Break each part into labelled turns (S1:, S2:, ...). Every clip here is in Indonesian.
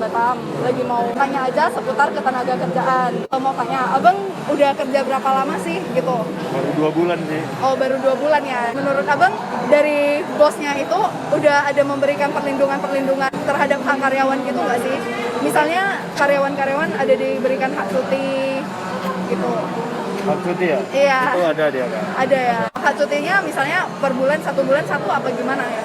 S1: Batam. Lagi mau tanya aja seputar ketenaga kerjaan. Mau tanya, abang udah kerja berapa lama sih gitu?
S2: Baru 2 bulan sih.
S1: Oh, baru 2 bulan ya. Menurut abang dari bosnya itu udah ada memberikan perlindungan terhadap hak karyawan gitu nggak sih? Misalnya karyawan-karyawan ada diberikan hak cuti gitu.
S2: Hak cuti ya?
S1: Iya.
S2: Itu ada dia kan?
S1: Ada ya. Hak cutinya misalnya per bulan, 1 bulan 1 apa gimana ya?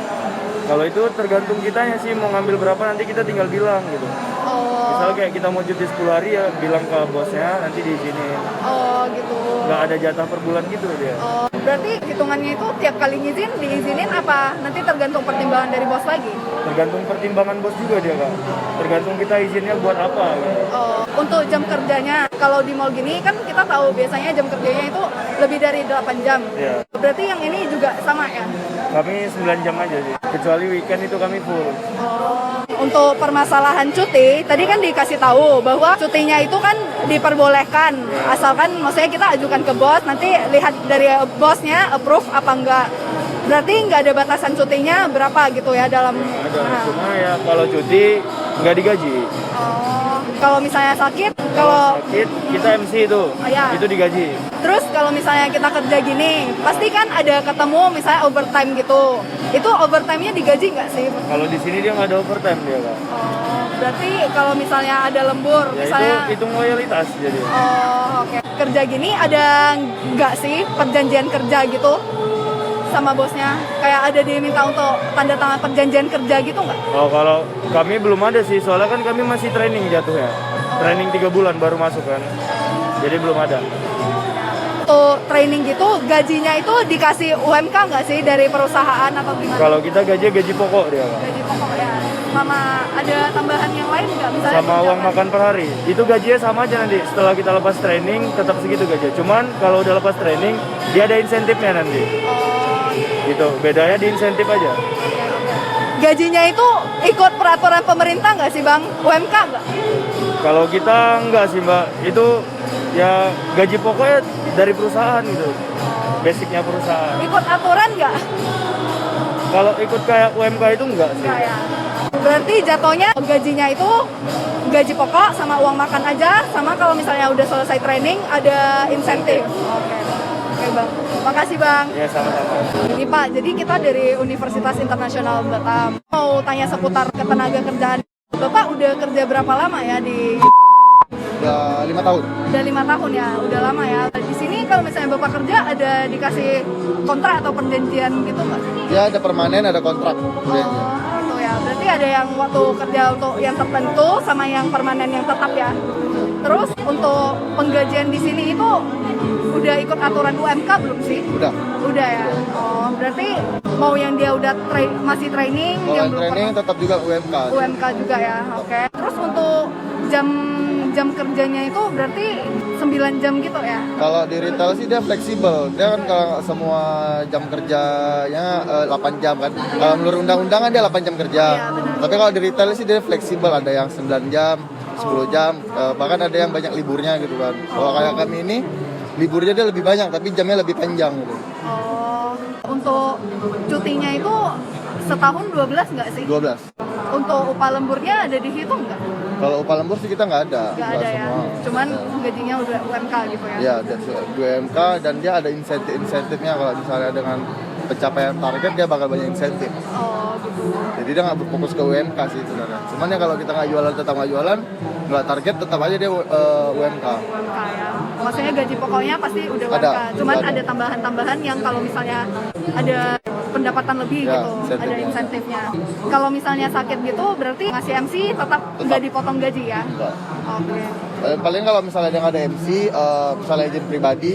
S2: Kalau itu tergantung kitanya sih mau ngambil berapa, nanti kita tinggal bilang gitu.
S1: Oh.
S2: Misalnya kayak kita mau cuti 10 hari ya bilang ke bosnya nanti diizinin.
S1: Oh gitu.
S2: Nggak ada jatah per bulan gitu dia.
S1: Oh, berarti hitungannya itu tiap kali diizinin apa? Nanti tergantung pertimbangan dari bos lagi?
S2: Tergantung pertimbangan bos juga dia Kak. Tergantung kita izinnya buat apa gitu.
S1: Oh, untuk jam kerjanya, kalau di mall gini kan kita tahu biasanya jam kerjanya itu lebih dari 8 jam.
S2: Iya.
S1: Berarti yang ini juga sama ya?
S2: Kami 9 jam aja sih. Kecuali weekend itu kami full.
S1: Oh. Untuk permasalahan cuti, tadi kan dikasih tahu bahwa cutinya itu kan diperbolehkan. Asalkan maksudnya kita ajukan ke bos, nanti lihat dari bosnya approve apa enggak. Berarti nggak ada batasan cutinya berapa gitu ya dalam...
S2: Ada, cuma ya kalau cuti nggak digaji.
S1: Oh, kalau misalnya sakit, kalau
S2: Sakit kita MC itu,
S1: ya.
S2: itu digaji.
S1: Terus kalau misalnya kita kerja gini, pasti kan ada ketemu misalnya overtime gitu. Itu overtime-nya digaji nggak sih?
S2: Kalau di sini dia nggak ada overtime dia Kak.
S1: Oh, berarti kalau misalnya ada lembur,
S2: Ya
S1: misalnya...
S2: itu hitung loyalitas jadi.
S1: Oh, oke. Kerja gini ada nggak sih perjanjian kerja gitu sama bosnya? Kayak ada diminta untuk tanda tangan perjanjian kerja gitu nggak?
S2: Oh kalau kami belum ada sih, soalnya kan kami masih training jatuhnya. Training 3 bulan baru masuk kan. Jadi belum ada.
S1: Untuk training gitu, gajinya itu dikasih UMK nggak sih dari perusahaan atau gimana?
S2: Kalau kita gaji pokok dia Kak.
S1: Gaji pokok ya. Sama ada tambahan yang lain nggak? Misalnya
S2: Sama uang
S1: tunjangan?
S2: makan per hari. Itu gajinya sama aja nanti. Setelah kita lepas training tetap segitu gajinya. Cuman kalau udah lepas training dia ada insentifnya nanti.
S1: Oh,
S2: Gitu. Bedanya di insentif aja.
S1: gajinya itu ikut peraturan pemerintah nggak sih Bang? UMK nggak?
S2: Kalau kita enggak sih Mbak. Itu ya gaji pokoknya dari perusahaan gitu. Basicnya perusahaan.
S1: Ikut aturan nggak?
S2: Kalau ikut kayak UMK itu enggak sih.
S1: Nggak ya. Berarti jatuhnya gajinya itu gaji pokok sama uang makan aja, sama kalau misalnya udah selesai training ada insentif. Oke Bang. Makasih Bang.
S2: Ya sama-sama.
S1: Ini Pak, jadi kita dari Universitas Internasional Batam. Mau tanya seputar ketenaga kerjaan. Bapak udah kerja berapa lama ya di...
S3: Udah 5 tahun.
S1: Udah 5 tahun ya, udah lama ya. Di sini kalau misalnya Bapak kerja ada dikasih kontrak atau perjanjian gitu nggak?
S3: Ya ada permanen, ada kontrak.
S1: Oh, gitu ya. Berarti ada yang waktu kerja untuk yang tertentu sama yang permanen yang tetap ya. Terus untuk penggajian di sini itu udah ikut aturan UMK belum sih?
S3: Udah.
S1: Udah ya. Oh, berarti mau yang dia udah masih training,
S3: Kalau
S1: yang
S3: yang
S1: belum
S3: training
S1: pernah
S3: tetap juga UMK.
S1: UMK juga ya. Oke. Terus untuk jam kerjanya itu berarti 9 jam gitu ya?
S3: Kalau di retail sih dia fleksibel. Dia kan kalau semua jam kerjanya 8 jam kan. Kalau menurut undang-undang kan dia 8 jam kerja.
S1: Iya, benar.
S3: Tapi kalau di retail sih dia fleksibel. Ada yang 9 jam, 10 jam. Bahkan ada yang banyak liburnya gitu kan. Kalau kayak kami ini, liburnya dia lebih banyak tapi jamnya lebih panjang gitu.
S1: Oh, untuk cutinya itu setahun 12 nggak sih?
S3: 12.
S1: Untuk upah lemburnya ada dihitung nggak?
S3: Kalau upah lembur sih kita nggak ada.
S1: Nggak ada ya.
S3: semua.
S1: Cuman gajinya udah UMK gitu ya?
S3: Ya, ada UMK dan dia ada insentifnya kalau misalnya dengan pencapaian target dia bakal banyak insentif.
S1: Oh gitu.
S3: Jadi dia nggak berfokus ke UMK sih sebenarnya. Cuman ya kalau kita nggak jualan tetap nggak jualan, nggak target tetap aja dia UMK.
S1: UMK ya. Maksudnya gaji pokoknya pasti udah UMK.
S3: Ada,
S1: Cuman
S3: ada.
S1: ada tambahan-tambahan yang kalau misalnya ada pendapatan lebih
S3: Ya,
S1: gitu,
S3: insentifnya.
S1: ada insentifnya. Kalau misalnya sakit gitu berarti ngasih MC tetap nggak dipotong gaji ya?
S3: Enggak.
S1: Oke.
S3: Paling kalau misalnya dia nggak ada MC, misalnya izin pribadi,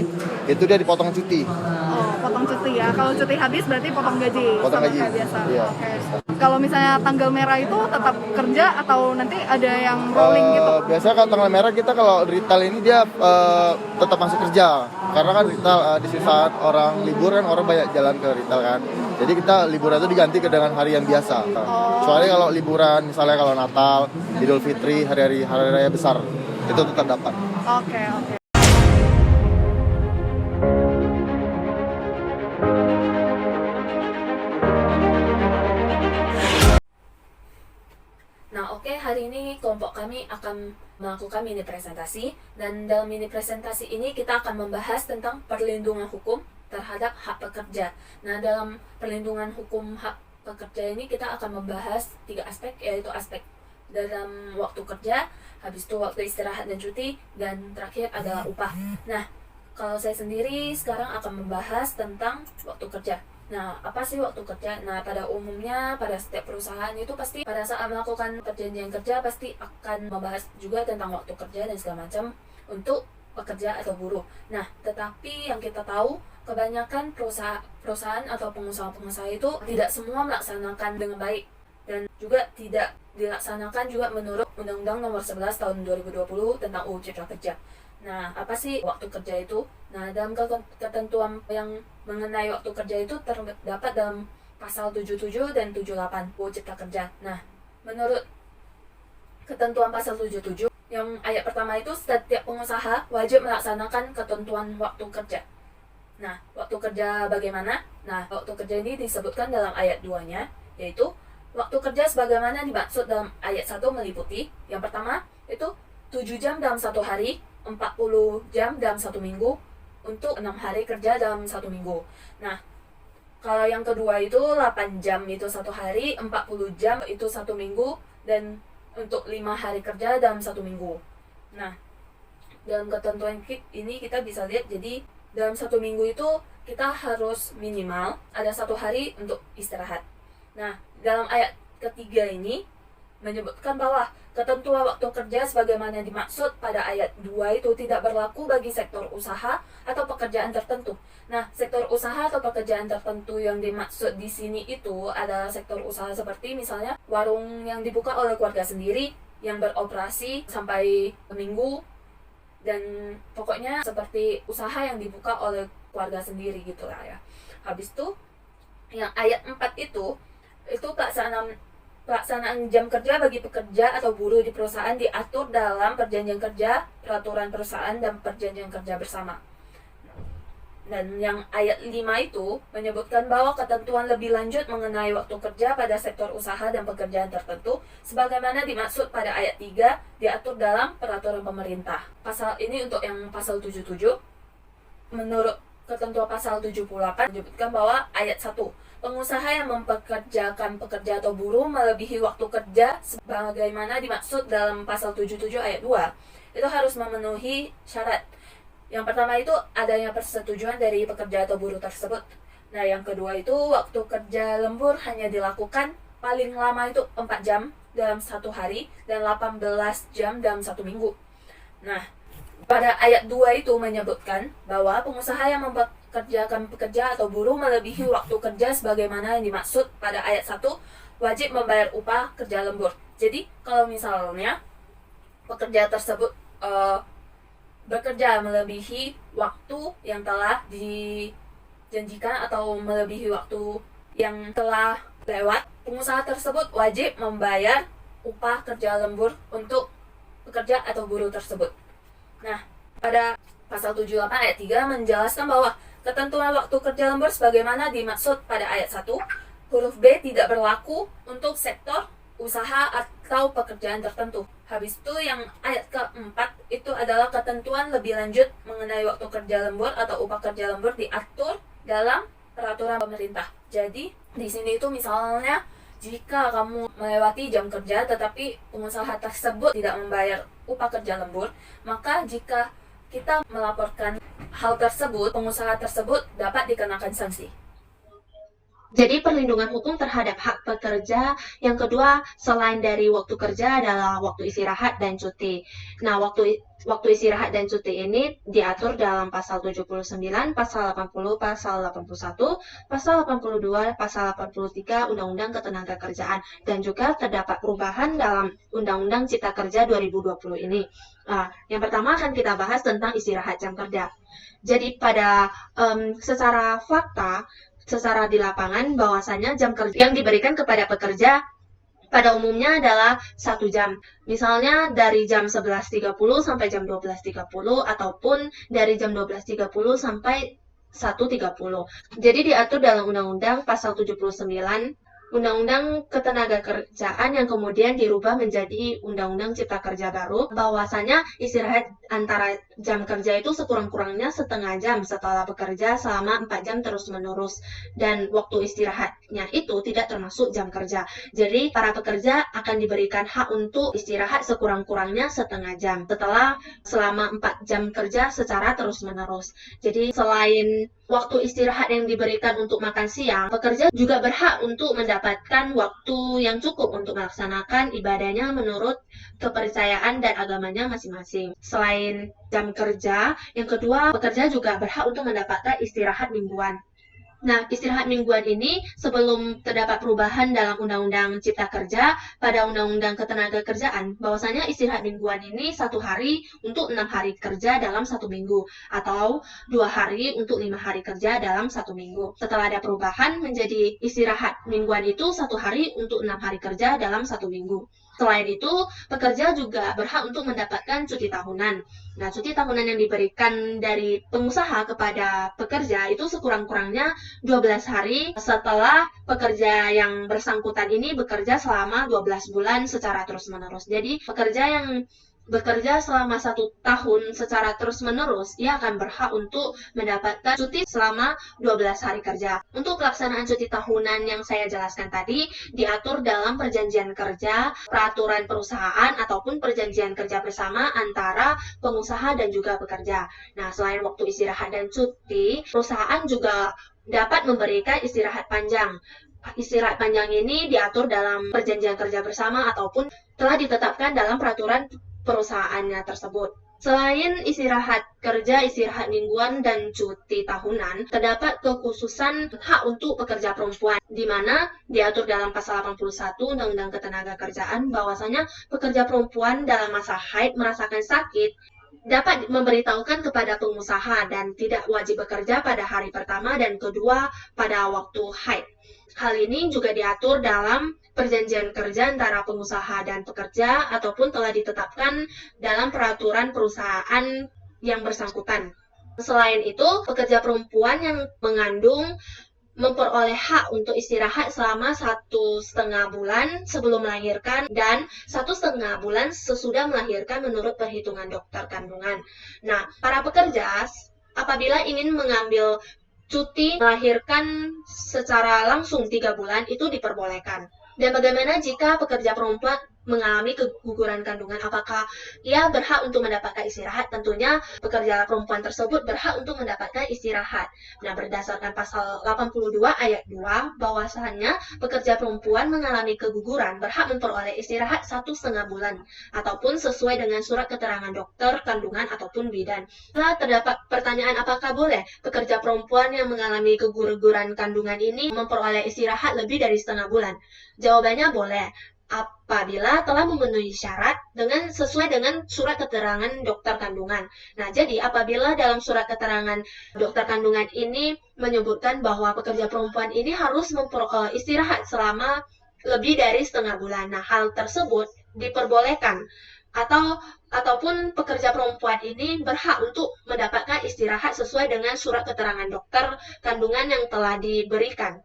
S3: itu dia dipotong cuti.
S1: Oh, potong cuti ya. Kalau cuti habis berarti potong gaji.
S3: Potong
S1: sama
S3: gaji.
S1: kayak biasa.
S3: Iya.
S1: Oke. Kalau misalnya tanggal merah itu tetap kerja atau nanti ada yang rolling gitu?
S3: Biasanya kalau tanggal merah kita kalau retail ini dia tetap masuk kerja. Karena kan retail di saat orang libur kan orang banyak jalan ke retail kan. Jadi kita liburan itu diganti ke dengan hari yang biasa. Soalnya kalau liburan misalnya kalau Natal, Idul Fitri, hari raya besar itu tetap dapat.
S1: Oke.
S4: Nah, oke, hari ini kelompok kami akan melakukan mini presentasi, dan dalam mini presentasi ini kita akan membahas tentang perlindungan hukum terhadap hak pekerja. Nah, dalam perlindungan hukum hak pekerja ini kita akan membahas 3 aspek, yaitu aspek dalam waktu kerja, habis itu waktu istirahat dan cuti, dan terakhir adalah upah. Nah, kalau saya sendiri sekarang akan membahas tentang waktu kerja. Nah, apa sih waktu kerja? Nah, pada umumnya pada setiap perusahaan itu pasti pada saat melakukan perjanjian kerja pasti akan membahas juga tentang waktu kerja dan segala macam untuk pekerja atau buruh. Nah, tetapi yang kita tahu kebanyakan perusahaan atau pengusaha-pengusaha itu tidak semua melaksanakan dengan baik, dan juga tidak dilaksanakan juga menurut Undang-Undang Nomor 11 Tahun 2020 tentang UU Cipta Kerja. Nah, apa sih waktu kerja itu? Nah, dalam ketentuan yang mengenai waktu kerja itu terdapat dalam pasal 77 dan 78 UU Cipta Kerja. Nah, menurut ketentuan pasal 77, yang ayat pertama itu setiap pengusaha wajib melaksanakan ketentuan waktu kerja. Nah, waktu kerja bagaimana? Nah, waktu kerja ini disebutkan dalam ayat 2-nya, yaitu waktu kerja sebagaimana dimaksud dalam ayat 1 meliputi, yang pertama itu 7 jam dalam 1 hari, 40 jam dalam 1 minggu, untuk 6 hari kerja dalam 1 minggu. Nah, kalau yang kedua itu 8 jam itu 1 hari, 40 jam itu 1 minggu, dan untuk 5 hari kerja dalam 1 minggu. Nah, dalam ketentuan ini kita bisa lihat, jadi dalam 1 minggu itu kita harus minimal ada 1 hari untuk istirahat. Nah, dalam ayat ketiga ini menyebutkan bahwa ketentuan waktu kerja sebagaimana dimaksud pada ayat 2 itu tidak berlaku bagi sektor usaha atau pekerjaan tertentu. Nah, sektor usaha atau pekerjaan tertentu yang dimaksud di sini itu adalah sektor usaha seperti misalnya warung yang dibuka oleh keluarga sendiri yang beroperasi sampai minggu, dan pokoknya seperti usaha yang dibuka oleh keluarga sendiri gitu lah ya. Habis itu yang ayat 4 itu pelaksanaan jam kerja bagi pekerja atau buruh di perusahaan diatur dalam perjanjian kerja, peraturan perusahaan, dan perjanjian kerja bersama. Dan yang ayat 5 itu menyebutkan bahwa ketentuan lebih lanjut mengenai waktu kerja pada sektor usaha dan pekerjaan tertentu sebagaimana dimaksud pada ayat 3 diatur dalam peraturan pemerintah. Pasal ini untuk yang pasal 77. Menurut ketentuan pasal 78 menyebutkan bahwa ayat 1, pengusaha yang mempekerjakan pekerja atau buruh melebihi waktu kerja sebagaimana dimaksud dalam pasal 77 ayat 2 itu harus memenuhi syarat. Yang pertama itu adanya persetujuan dari pekerja atau buruh tersebut. Nah, yang kedua itu waktu kerja lembur hanya dilakukan paling lama itu 4 jam dalam 1 hari dan 18 jam dalam 1 minggu. Nah, pada ayat 2 itu menyebutkan bahwa pengusaha yang mempekerjakan pekerja atau buruh melebihi waktu kerja sebagaimana yang dimaksud pada ayat 1 wajib membayar upah kerja lembur. Jadi, kalau misalnya pekerja tersebut bekerja melebihi waktu yang telah dijanjikan atau melebihi waktu yang telah lewat, pengusaha tersebut wajib membayar upah kerja lembur untuk pekerja atau buruh tersebut. Nah, pada pasal 78 ayat 3 menjelaskan bahwa ketentuan waktu kerja lembur sebagaimana dimaksud pada ayat 1 huruf B tidak berlaku untuk sektor usaha atau pekerjaan tertentu. Habis itu yang ayat keempat itu adalah ketentuan lebih lanjut mengenai waktu kerja lembur atau upah kerja lembur diatur dalam peraturan pemerintah. Jadi di sini itu misalnya jika kamu melewati jam kerja tetapi pengusaha tersebut tidak membayar upah kerja lembur, maka jika kita melaporkan hal tersebut, pengusaha tersebut dapat dikenakan sanksi.
S5: Jadi perlindungan hukum terhadap hak pekerja yang kedua selain dari waktu kerja adalah waktu istirahat dan cuti. Nah, waktu istirahat dan cuti ini diatur dalam pasal 79, pasal 80, pasal 81, pasal 82, pasal 83 Undang-Undang Ketenagakerjaan, dan juga terdapat perubahan dalam Undang-Undang Cipta Kerja 2020 ini. Nah, yang pertama akan kita bahas tentang istirahat jam kerja. Jadi pada secara fakta, secara di lapangan bahwasanya jam kerja yang diberikan kepada pekerja pada umumnya adalah 1 jam. Misalnya dari jam 11.30 sampai jam 12.30 ataupun dari jam 12.30 sampai 1.30. Jadi diatur dalam Undang-Undang pasal 79 Undang-Undang Ketenagakerjaan yang kemudian dirubah menjadi Undang-Undang Cipta Kerja baru, bahwasanya istirahat antara jam kerja itu sekurang-kurangnya setengah jam setelah bekerja selama 4 jam terus-menerus, dan waktu istirahatnya itu tidak termasuk jam kerja. Jadi para pekerja akan diberikan hak untuk istirahat sekurang-kurangnya setengah jam setelah selama 4 jam kerja secara terus-menerus. Jadi selain waktu istirahat yang diberikan untuk makan siang, pekerja juga berhak untuk mendapatkan waktu yang cukup untuk melaksanakan ibadahnya menurut kepercayaan dan agamanya masing-masing. Selain jam kerja, yang kedua, pekerja juga berhak untuk mendapatkan istirahat mingguan. Nah, istirahat mingguan ini sebelum terdapat perubahan dalam Undang-Undang Cipta Kerja pada Undang-Undang Ketenagakerjaan, bahwasanya istirahat mingguan ini 1 hari untuk 6 hari kerja dalam 1 minggu, atau 2 hari untuk 5 hari kerja dalam 1 minggu. Setelah ada perubahan menjadi istirahat mingguan itu 1 hari untuk 6 hari kerja dalam 1 minggu. Selain itu, pekerja juga berhak untuk mendapatkan cuti tahunan. Nah, cuti tahunan yang diberikan dari pengusaha kepada pekerja itu sekurang-kurangnya 12 hari setelah pekerja yang bersangkutan ini bekerja selama 12 bulan secara terus-menerus. Jadi, pekerja yang bekerja selama 1 tahun secara terus-menerus, ia akan berhak untuk mendapatkan cuti selama 12 hari kerja. Untuk pelaksanaan cuti tahunan yang saya jelaskan tadi, diatur dalam perjanjian kerja, peraturan perusahaan, ataupun perjanjian kerja bersama antara pengusaha dan juga pekerja. Nah, selain waktu istirahat dan cuti, perusahaan juga dapat memberikan istirahat panjang. Istirahat panjang ini diatur dalam perjanjian kerja bersama ataupun telah ditetapkan dalam peraturan perusahaannya tersebut. Selain istirahat kerja, istirahat mingguan, dan cuti tahunan, terdapat kekhususan hak untuk pekerja perempuan, di mana diatur dalam pasal 81 Undang-Undang Ketenagakerjaan bahwasanya pekerja perempuan dalam masa haid merasakan sakit dapat memberitahukan kepada pengusaha dan tidak wajib bekerja pada hari pertama dan kedua pada waktu haid. Hal ini juga diatur dalam perjanjian kerja antara pengusaha dan pekerja ataupun telah ditetapkan dalam peraturan perusahaan yang bersangkutan. Selain itu, pekerja perempuan yang mengandung memperoleh hak untuk istirahat selama 1,5 bulan sebelum melahirkan dan 1,5 bulan sesudah melahirkan menurut perhitungan dokter kandungan. Nah, para pekerja apabila ingin mengambil cuti melahirkan secara langsung 3 bulan itu diperbolehkan. Dan bagaimana jika pekerja perempuan mengalami keguguran kandungan, apakah ia berhak untuk mendapatkan istirahat? Tentunya pekerja perempuan tersebut berhak untuk mendapatkan istirahat. Nah, berdasarkan pasal 82 ayat 2, bahwasannya pekerja perempuan mengalami keguguran berhak memperoleh istirahat 1,5 bulan, ataupun sesuai dengan surat keterangan dokter kandungan ataupun bidan. Setelah terdapat pertanyaan apakah boleh pekerja perempuan yang mengalami keguguran kandungan ini memperoleh istirahat lebih dari setengah bulan? Jawabannya boleh, apabila telah memenuhi syarat sesuai dengan surat keterangan dokter kandungan. Nah, jadi apabila dalam surat keterangan dokter kandungan ini menyebutkan bahwa pekerja perempuan ini harus istirahat selama lebih dari setengah bulan. Nah, hal tersebut diperbolehkan ataupun pekerja perempuan ini berhak untuk mendapatkan istirahat sesuai dengan surat keterangan dokter kandungan yang telah diberikan.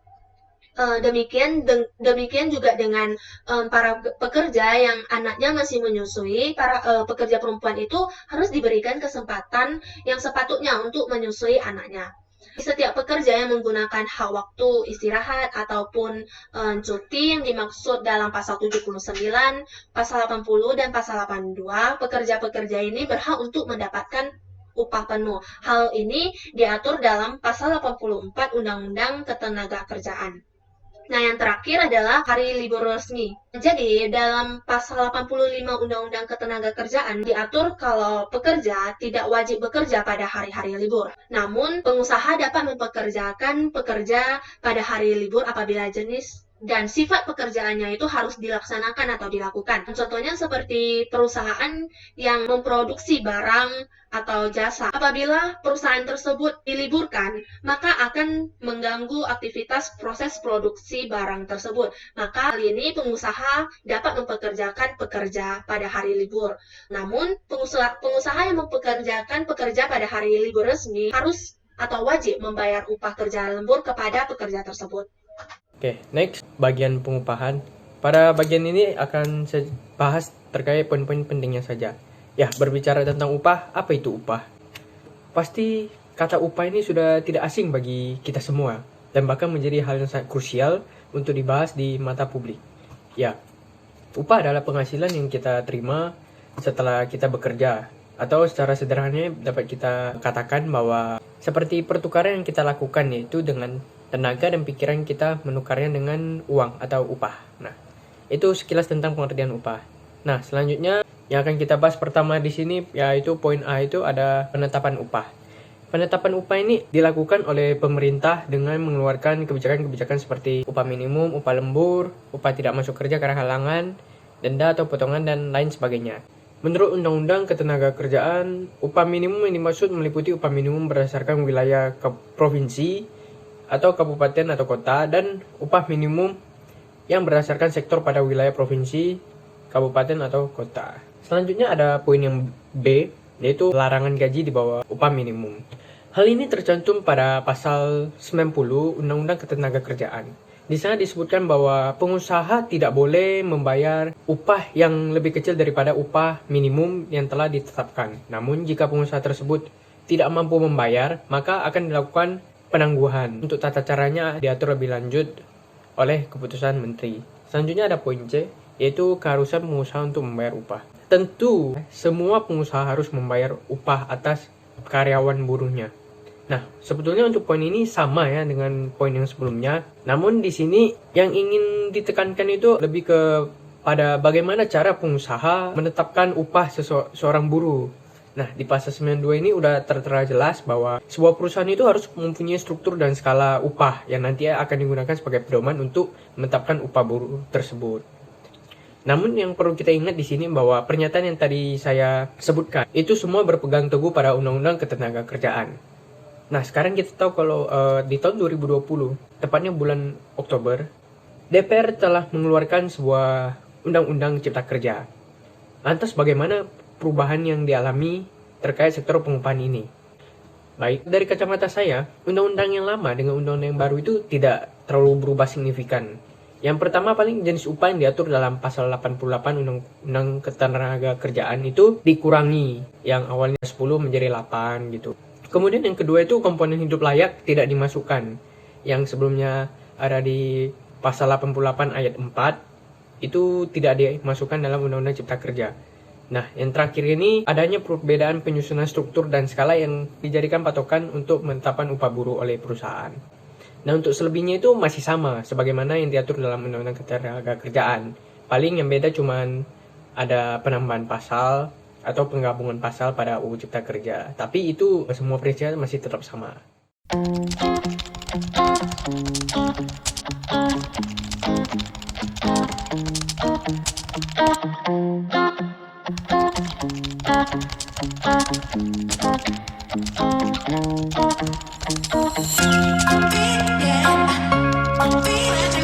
S5: Demikian juga dengan para pekerja yang anaknya masih menyusui. Para pekerja perempuan itu harus diberikan kesempatan yang sepatutnya untuk menyusui anaknya. Setiap pekerja yang menggunakan hak waktu istirahat ataupun cuti yang dimaksud dalam pasal 79, pasal 80, dan pasal 82, pekerja-pekerja ini berhak untuk mendapatkan upah penuh. Hal ini diatur dalam pasal 84 Undang-Undang Ketenagakerjaan. Nah, yang terakhir adalah hari libur resmi. Jadi, dalam pasal 85 Undang-Undang Ketenagakerjaan diatur kalau pekerja tidak wajib bekerja pada hari-hari libur. Namun, pengusaha dapat mempekerjakan pekerja pada hari libur apabila jenis dan sifat pekerjaannya itu harus dilaksanakan atau dilakukan. Contohnya seperti perusahaan yang memproduksi barang atau jasa. Apabila perusahaan tersebut diliburkan, maka akan mengganggu aktivitas proses produksi barang tersebut. Maka hal ini pengusaha dapat mempekerjakan pekerja pada hari libur. Namun, pengusaha yang mempekerjakan pekerja pada hari libur resmi harus atau wajib membayar upah kerja lembur kepada pekerja tersebut.
S6: Oke, next bagian pengupahan. Pada bagian ini akan saya bahas terkait poin-poin pentingnya saja. Ya, berbicara tentang upah, apa itu upah? Pasti kata upah ini sudah tidak asing bagi kita semua dan bahkan menjadi hal yang sangat krusial untuk dibahas di mata publik. Ya, upah adalah penghasilan yang kita terima setelah kita bekerja, atau secara sederhananya dapat kita katakan bahwa seperti pertukaran yang kita lakukan, yaitu dengan tenaga dan pikiran kita menukarnya dengan uang atau upah. Nah, itu sekilas tentang pengertian upah. Nah, selanjutnya yang akan kita bahas pertama di sini yaitu poin A, itu ada penetapan upah. Penetapan upah ini dilakukan oleh pemerintah dengan mengeluarkan kebijakan-kebijakan seperti upah minimum, upah lembur, upah tidak masuk kerja karena halangan, denda atau potongan, dan lain sebagainya. Menurut Undang-Undang Ketenagakerjaan, upah minimum yang dimaksud meliputi upah minimum berdasarkan wilayah provinsi atau kabupaten atau kota, dan upah minimum yang berdasarkan sektor pada wilayah provinsi, kabupaten atau kota. Selanjutnya ada poin yang B, yaitu larangan gaji di bawah upah minimum. Hal ini tercantum pada pasal 90 Undang-Undang Ketenagakerjaan. Di sana disebutkan bahwa pengusaha tidak boleh membayar upah yang lebih kecil daripada upah minimum yang telah ditetapkan. Namun jika pengusaha tersebut tidak mampu membayar, maka akan dilakukan penangguhan. Untuk tata caranya diatur lebih lanjut oleh keputusan menteri. Selanjutnya ada poin C, yaitu keharusan pengusaha untuk membayar upah. Tentu semua pengusaha harus membayar upah atas karyawan buruhnya. Nah, sebetulnya untuk poin ini sama ya dengan poin yang sebelumnya. Namun di sini yang ingin ditekankan itu lebih pada bagaimana cara pengusaha menetapkan upah seorang buruh. Nah, di pasal 92 ini udah tertera jelas bahwa sebuah perusahaan itu harus mempunyai struktur dan skala upah yang nanti akan digunakan sebagai pedoman untuk menetapkan upah buruh tersebut. Namun yang perlu kita ingat di sini bahwa pernyataan yang tadi saya sebutkan itu semua berpegang teguh pada Undang-Undang Ketenagakerjaan. Nah, sekarang kita tahu kalau di tahun 2020, tepatnya bulan Oktober, DPR telah mengeluarkan sebuah Undang-Undang Cipta Kerja. Lantas bagaimana perubahan yang dialami terkait sektor pengupahan ini? Baik, dari kacamata saya, Undang-Undang yang lama dengan Undang-Undang yang baru itu tidak terlalu berubah signifikan. Yang pertama paling jenis upah yang diatur dalam pasal 88 Undang-Undang Ketenagakerjaan itu dikurangi, yang awalnya 10 menjadi 8 gitu. Kemudian yang kedua itu komponen hidup layak tidak dimasukkan. Yang sebelumnya ada di pasal 88 ayat 4 itu tidak dimasukkan dalam Undang-Undang Cipta Kerja. Nah, yang terakhir ini adanya perbedaan penyusunan struktur dan skala yang dijadikan patokan untuk menetapkan upah buruh oleh perusahaan. Nah, untuk selebihnya itu masih sama sebagaimana yang diatur dalam Undang-Undang Ketenagakerjaan. Paling yang beda cuman ada penambahan pasal atau penggabungan pasal pada UU Cipta Kerja. Tapi itu semua prinsipnya masih tetap sama.
S7: I'm